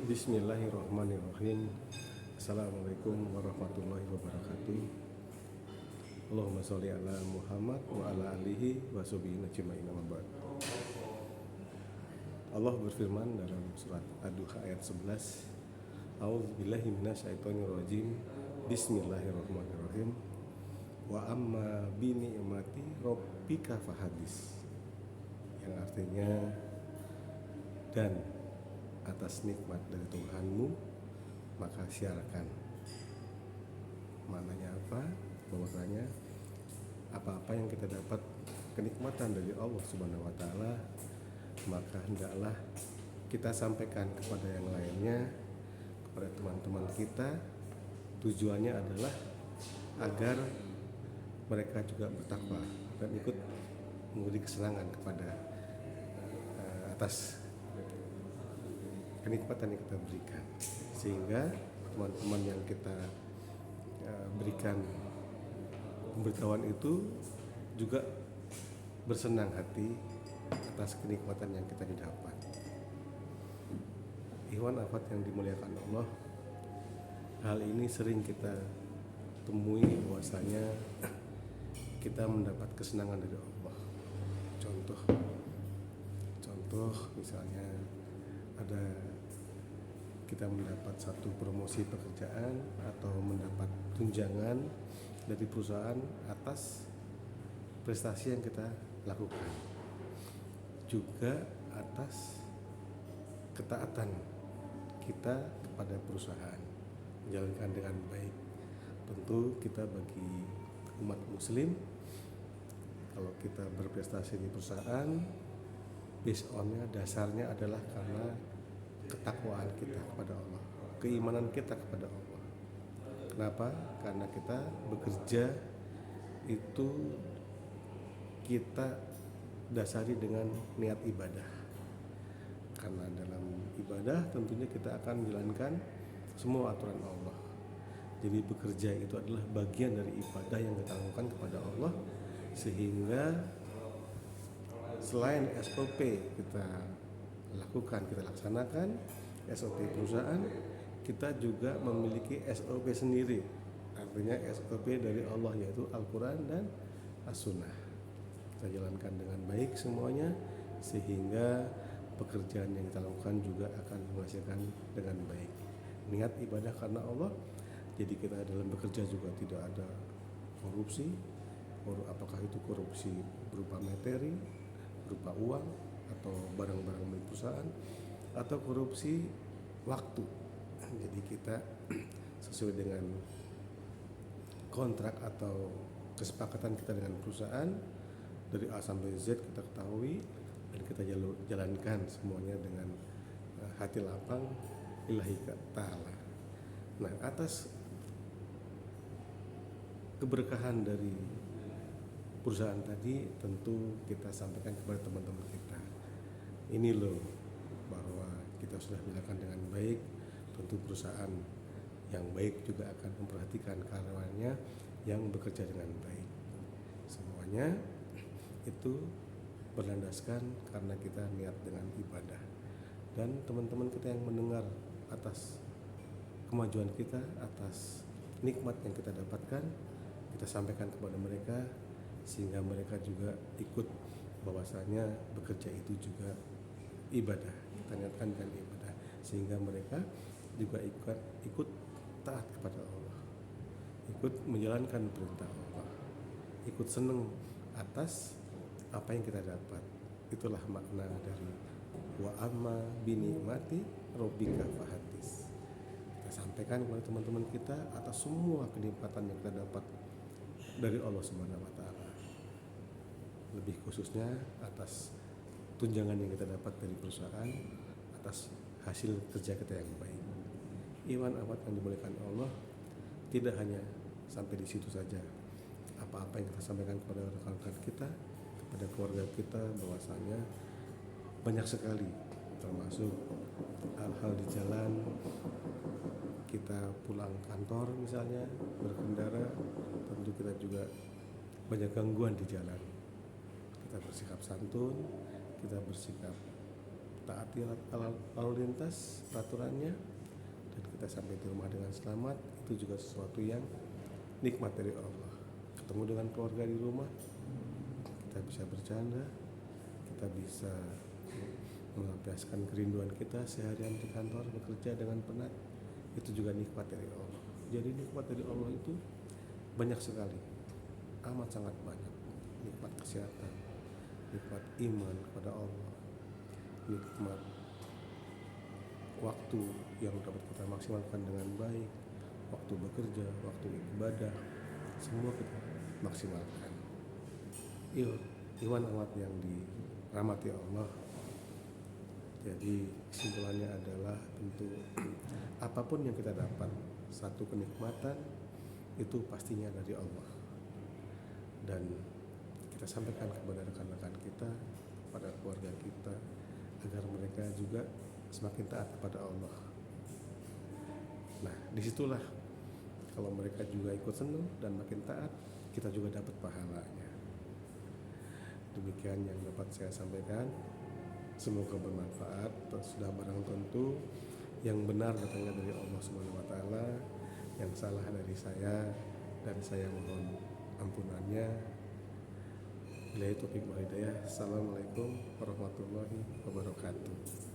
Bismillahirrahmanirrahim. Assalamualaikum warahmatullahi wabarakatuh. Allahumma sholli ala Muhammad wa ala alihi wa sahbihi ajmain. Allah berfirman dalam surat Ad-Duha ayat 11. A'udzubillahi minasyaitonirrajim. Bismillahirrahmanirrahim. Wa amma bi ni'mati rabbika fahadis. Yang artinya, dan atas nikmat dari Tuhanmu maka siarkan. Maknanya apa? Bahwasanya apa-apa yang kita dapat kenikmatan dari Allah Subhanahu wa taala, maka hendaklah kita sampaikan kepada yang lainnya, kepada teman-teman kita. Tujuannya adalah agar mereka juga bertakwa dan ikut memberi kesenangan kepada atas kenikmatan yang kita berikan, sehingga teman-teman yang kita berikan pemberitahuan itu juga bersenang hati atas kenikmatan yang kita dapat. Ikhwan akhwat yang dimuliakan Allah, hal ini sering kita temui, bahwasanya kita mendapat kesenangan dari Allah. Contoh misalnya ada kita mendapat satu promosi pekerjaan atau mendapat tunjangan dari perusahaan atas prestasi yang kita lakukan, juga atas ketaatan kita kepada perusahaan, menjalankan dengan baik. Tentu kita bagi umat muslim, kalau kita berprestasi di perusahaan, based on-nya, dasarnya adalah karena ketakwaan kita kepada Allah, keimanan kita kepada Allah. Kenapa? Karena kita bekerja itu kita dasari dengan niat ibadah. Karena dalam ibadah tentunya kita akan menjalankan semua aturan Allah. Jadi bekerja itu adalah bagian dari ibadah yang kita lakukan kepada Allah, sehingga selain SOP kita lakukan, kita laksanakan SOP perusahaan, kita juga memiliki SOP sendiri. Artinya SOP dari Allah, yaitu Al-Quran dan As-Sunnah. Kita jalankan dengan baik semuanya, sehingga pekerjaan yang kita lakukan juga akan menghasilkan dengan baik. Niat ibadah karena Allah, jadi kita dalam bekerja juga tidak ada korupsi. Apakah itu korupsi berupa materi, berupa uang atau barang-barang milik perusahaan, atau korupsi waktu. Jadi kita sesuai dengan kontrak atau kesepakatan kita dengan perusahaan, dari A sampai Z kita ketahui dan kita jalankan semuanya dengan hati lapang lillahi ta'ala. Nah, atas keberkahan dari perusahaan tadi, tentu kita sampaikan kepada teman-teman kita, ini loh, bahwa kita sudah menjalankan dengan baik. Tentu perusahaan yang baik juga akan memperhatikan karyawannya yang bekerja dengan baik. Semuanya itu berlandaskan karena kita niat dengan ibadah. Dan teman-teman kita yang mendengar atas kemajuan kita, atas nikmat yang kita dapatkan, kita sampaikan kepada mereka, sehingga mereka juga ikut bahwasanya bekerja itu juga ibadah. Kita niatkan dengan ibadah, sehingga mereka juga ikut taat kepada Allah, ikut menjalankan perintah Allah, ikut senang atas apa yang kita dapat. Itulah makna dari wa amma bi ni'mati rabbika fahadis. Kita sampaikan kepada teman-teman kita atas semua kenikmatan yang kita dapat dari Allah Subhanahu wa taala. Lebih khususnya atas tunjangan yang kita dapat dari perusahaan, atas hasil kerja kita yang baik. Iwan amat yang dimuliakan Allah, tidak hanya sampai di situ saja. Apa-apa yang kita sampaikan kepada rekan-rekan kita, kepada keluarga kita, bahwasanya banyak sekali, termasuk hal-hal di jalan, kita pulang kantor misalnya berkendara, tentu kita juga banyak gangguan di jalan. Kita bersikap santun, kita bersikap taati lalu lintas peraturannya, dan kita sampai di rumah dengan selamat, itu juga sesuatu yang nikmat dari Allah. Ketemu dengan keluarga di rumah, kita bisa bercanda, kita bisa melampiaskan kerinduan kita seharian di kantor bekerja dengan penat, itu juga nikmat dari Allah. Jadi nikmat dari Allah itu banyak sekali, amat sangat banyak. Nikmat kesehatan, nikmat iman kepada Allah, nikmat waktu yang dapat kita maksimalkan dengan baik, waktu bekerja, waktu ibadah, semua kita maksimalkan. Iwan amat yang dirahmati Allah. Jadi kesimpulannya adalah tentu apapun yang kita dapat, satu kenikmatan itu pastinya dari Allah, dan kita sampaikan kepada rekan-rekan kita, kepada keluarga kita, agar mereka juga semakin taat kepada Allah. Nah, disitulah kalau mereka juga ikut senang dan makin taat, kita juga dapat pahalanya. Demikian yang dapat saya sampaikan. Semoga bermanfaat. Sudah barang tentu yang benar datangnya dari Allah Subhanahu wa taala, yang salah dari saya, dan saya mohon ampunannya. Billahi taufiq wal hidayah. Assalamualaikum warahmatullahi wabarakatuh.